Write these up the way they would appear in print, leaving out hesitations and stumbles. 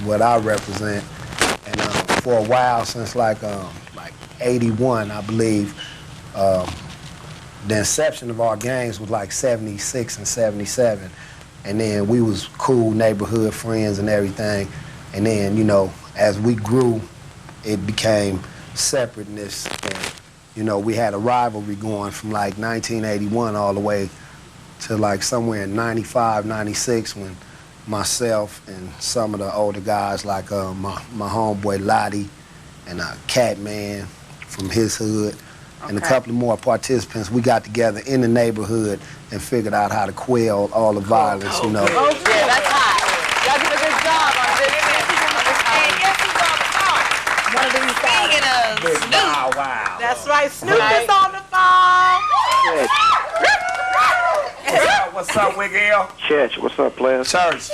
what I represent. And for a while, since like 81, I believe, the inception of our gangs was like 76 and 77. And then we was cool neighborhood friends and everything. And then, you know, as we grew, it became separateness. And, you know, we had a rivalry going from like 1981 all the way to like somewhere in 95, 96 when myself and some of the older guys like my homeboy Lottie and Catman from his hood and a couple of more participants, we got together in the neighborhood and figured out how to quell all the violence, you know. Oh, yeah, that's hot. Y'all did a good job on this. And yes, he's on the phone. One of the Speaking of Snoop. Wow, wow. That's right, Snoop is on the phone. What's up, Wiggle? Church, what's up, players? Church.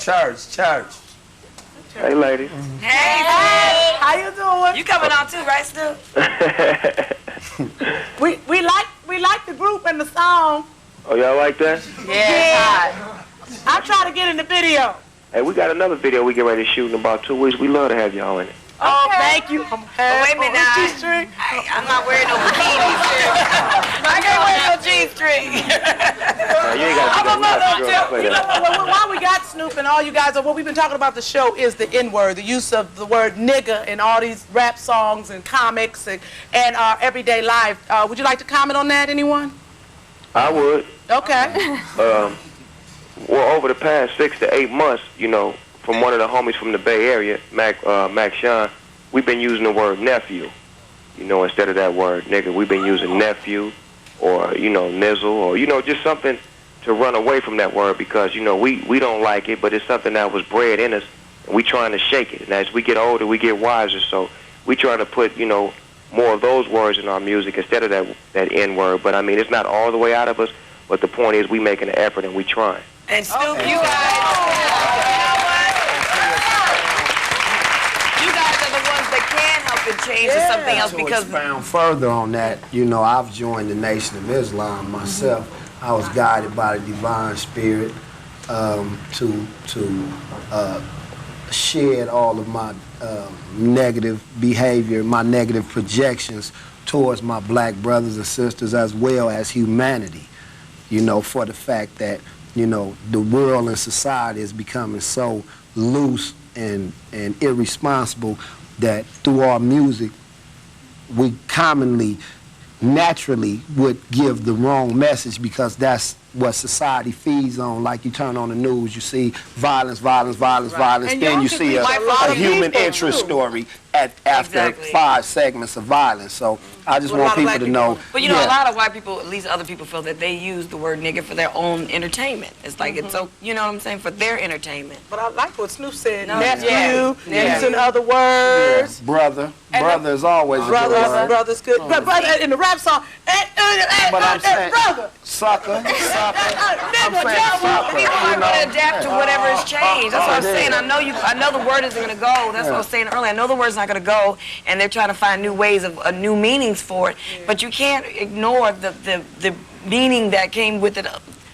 Hey, ladies. Hey, how you doing? You coming on too, right, Stu? We like the group and the song. Oh, y'all like that? Yeah. I'm trying to get in the video. Hey, we got another video we get ready to shoot in about 2 weeks. We love to have y'all in it. Oh, thank you. But wait a minute now. I'm not wearing no bikini. I can't wear no G-string. You ain't got to do that. While we got Snoop and all you guys, what we've been talking about the show is the N-word, the use of the word nigga in all these rap songs and comics and our everyday life. Would you like to comment on that, anyone? I would. Okay. Well, over the past 6 to 8 months, you know, from one of the homies from the Bay Area, Mac Sean, we've been using the word nephew. You know, instead of that word nigga, we've been using nephew or, you know, nizzle or, you know, just something to run away from that word because, you know, we don't like it, but it's something that was bred in us, and we trying to shake it. And as we get older, we get wiser, so we trying to put, you know, more of those words in our music instead of that N-word. But, I mean, it's not all the way out of us, but the point is we making an effort and we trying. And Snoop, you guys... change to something else because expound further on that, you know, I've joined the Nation of Islam myself. I was guided by the divine spirit to shed all of my negative behavior, my negative projections towards my black brothers and sisters as well as humanity, you know, for the fact that, you know, the world and society is becoming so loose and irresponsible that through our music, we commonly, naturally would give the wrong message because that's what society feeds on. Like you turn on the news, you see violence, right. Then you see a human interest story after 5 segments of violence. So I just want people to know. But you know, a lot of white people, at least other people, feel that they use the word nigga for their own entertainment. It's like it's so, you know what I'm saying, for their entertainment. But I like what Snoop said. Nephew, using other words. Brother is always a good word. Brother's good. But brother in the rap song, but I'm saying, brother. Sucker. People are going to adapt to whatever has changed. That's what I'm saying. I know the word isn't going to go. That's what I was saying earlier. I know the word's not going to go, and they're trying to find new ways of new meanings for it. But you can't ignore the meaning that came with it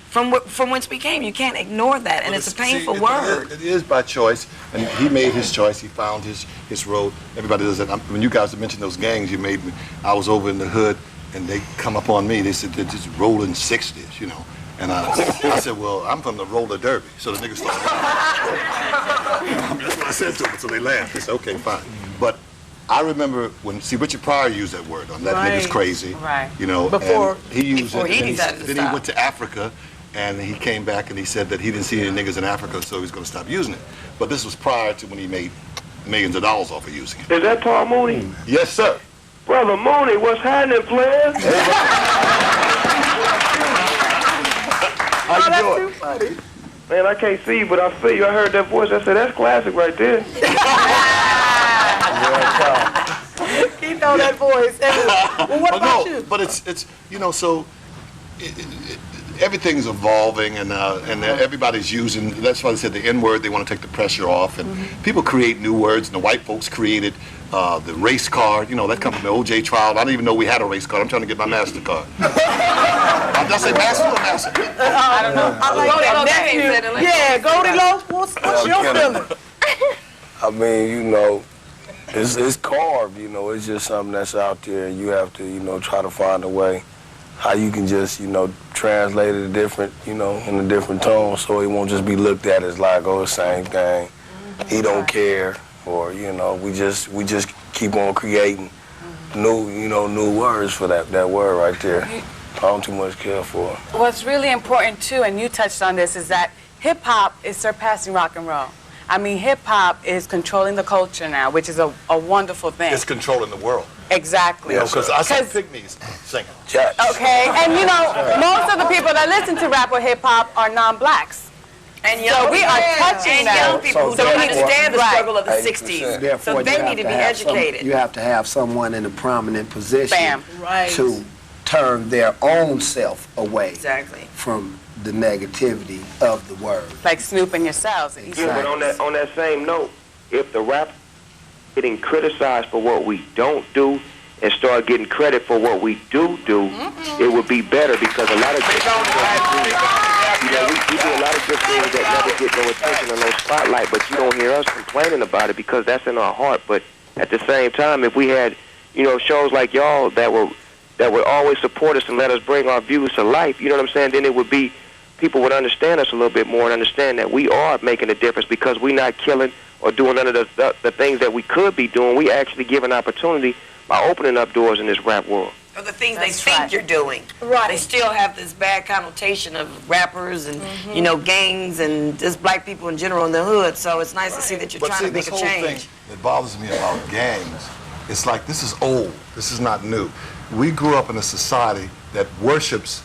from whence we came. You can't ignore that, and it's a painful word. It is by choice, and he made his choice. He found his road. Everybody does that. When you guys mentioned those gangs, you made me. I was over in the hood, and they come up on me. They said they're just rolling 60s, you know. And I said, well, I'm from the roller derby. So the niggas started. That's what I said to them. So they laughed. They said, okay, fine. But I remember when, Richard Pryor used that word on That Nigga's Crazy. Right. You know, before he used it. Then he went to Africa, and he came back and he said that he didn't see any niggas in Africa, so he was going to stop using it. But this was prior to when he made millions of dollars off of using it. Is that Paul Mooney? Yes, sir. Brother Mooney, what's happening, players? How you doing? Too funny. Man, I can't see you, but I feel you. I heard that voice. I said, that's classic right there. Keep on that voice. Well, what about you? But it's you know, so everything's evolving, and everybody's using. That's why they said the N-word. They want to take the pressure off, and people create new words. And the white folks created the race card. You know, that comes from the O.J. trial. I didn't even know we had a race card. I'm trying to get my MasterCard. Did I say Master or Master? I don't know. I like that nephew. Yeah, Goldilocks. What's your feeling? I mean, you know, it's carved, you know, it's just something that's out there, and you have to, you know, try to find a way how you can just, you know, translate it different, you know, in a different tone, so it won't just be looked at as like, oh, the same thing. He don't care, or, you know, we just keep on creating new words for that word right there. I don't too much care for it. What's really important too, and you touched on this, is that hip hop is surpassing rock and roll. I mean, hip hop is controlling the culture now, which is a wonderful thing. It's controlling the world. Exactly. You know, because I saw pygmies singing. Okay, and you know, most of the people that listen to rap or hip hop are non-blacks. And young, so we are touching and them. young people who don't understand the struggle of the 60s. Therefore, So they need to be educated. You have to have someone in a prominent position Bam. Right. to turn their own self away Exactly. from the negativity of the word. Like Snoop and yourselves. Yeah, but on that same note, if the rap getting criticized for what we don't do and start getting credit for what we do, it would be better, because a lot of good things, we do a lot of good things that never get no attention or no spotlight, but you don't hear us complaining about it because that's in our heart. But at the same time, if we had, shows like y'all that would always support us and let us bring our views to life, you know what I'm saying, then it would be, people would understand us a little bit more and understand that we are making a difference because we're not killing or doing none of the things that we could be doing. We actually give an opportunity by opening up doors in this rap world. Or the things That's they think right. you're doing. Right. They still have this bad connotation of rappers and, gangs and just black people in general in the hood. So it's nice to see that you're But trying see, to make this a whole change. thing that bothers me about gangs, it's like this is old. This is not new. We grew up in a society that worships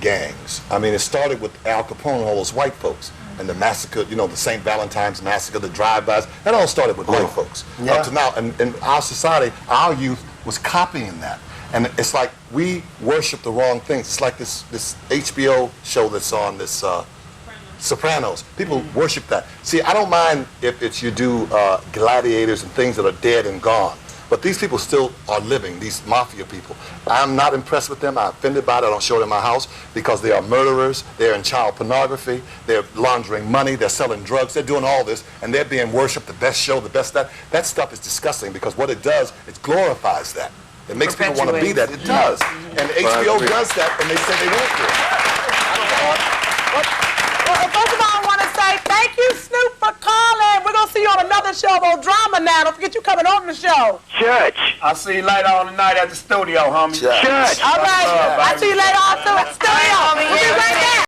gangs. I mean, it started with Al Capone and all those white folks. And the massacre, the St. Valentine's Massacre, the drive-bys, that all started with white folks. Yeah. Up to now, and our society, our youth was copying that. And it's like we worship the wrong things. It's like this HBO show that's on, this Sopranos. People worship that. See, I don't mind if it's you do gladiators and things that are dead and gone. But these people still are living, these mafia people. I'm not impressed with them. I'm offended by it. I don't show it in my house because they are murderers. They're in child pornography. They're laundering money. They're selling drugs. They're doing all this, and they're being worshipped, the best show, the best that. That stuff is disgusting because what it does, it glorifies that. It makes people want to be that. It does. And HBO does that, and they say they won't do it. Well, first of all, I want to say thank you, Snoop, for calling. We're going to see you on another show on Drama now. Don't forget you coming on the show. Church. I'll see you later on tonight at the studio, homie. Church. All right. I'll see you later on to the studio. We'll be right back.